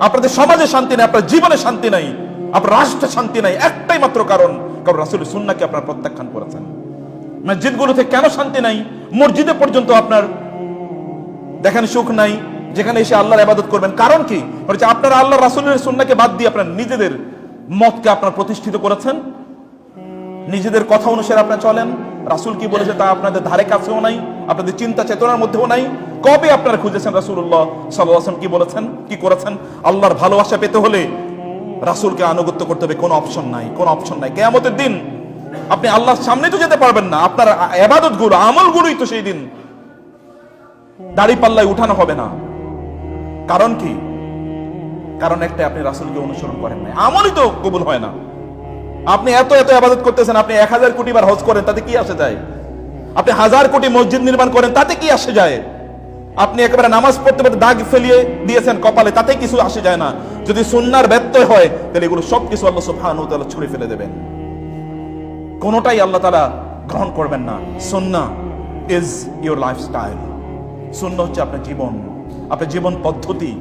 আপনাদের সমাজে শান্তি নাই, আপনার জীবনে শান্তি নাই, আপনার রাষ্ট্রে শান্তি নাই, একটাই মাত্র কারণ রাসূলের সুন্নাহকে আপনারা প্রত্যাখ্যান করেছেন। মসজিদগুলোতে কেন শান্তি নাই? মসজিদে পর্যন্ত আপনার দেখেন সুখ নাই, যেখানে এসে আল্লাহর ইবাদত করবেন। কারণ কি? হচ্ছে আপনারা আল্লাহ রাসূলের সুন্নাহকে বাদ দিয়ে আপনার নিজেদের মতকে আপনারা প্রতিষ্ঠিত করেছেন, নিজেদের কথা অনুসারে আপনারা চলেন। রাসূল কি বলেছে তা আপনাদের ধারে কাছেও নাই, আপনাদের চিন্তা চেতনার মধ্যেও নাই। কবে আপনারা খুঁজেছেন রাসূলুল্লাহ সাল্লাল্লাহু আলাইহি ওয়াসাল্লাম কি বলেছেন, কি করেছেন? আল্লাহর ভালোবাসা পেতে হলে রাসূলকে আনুগত্য করতে হবে, কোনো অপশন নাই, কোনো অপশন নাই। কিয়ামতের দিন আপনি আল্লাহর সামনে তো যেতে পারবেন না, আপনার ইবাদতগুলো, আমলগুলোই তো সেই দিন দাড়ি পাল্লায় উঠানো হবে না। কারণ কি? কারণ একটা, আপনি রাসূলকে অনুসরণ করেন না, আমলই তো কবুল হয় না। আপনি এত এত ইবাদত করতেছেন, আপনি 1000 কোটি বার হজ করেন, তাতে কি আসে যায়? আপনি 1000 কোটি মসজিদ নির্মাণ করেন, তাতে কি আসে যায়? আপনি একেবারে নামাজ পড়তে পড়তে দাগ ফেলিয়ে দিয়েছেন কপালে, তাতে কিছু আসে যায় না। যদি সুন্নাহর ব্যত্যয় হয়, তাহলে এগুলো সবকিছু আল্লাহ সুবহানাহু ওয়া তাআলা ছুঁড়ে ফেলে দেবেন, কোনোটাই আল্লাহ তাআলা গ্রহণ করবেন না। সুন্নাহ ইজ ইওর লাইফস্টাইল। সুন্নাহ হচ্ছে আপনার জীবন, আপনার জীবন পদ্ধতি।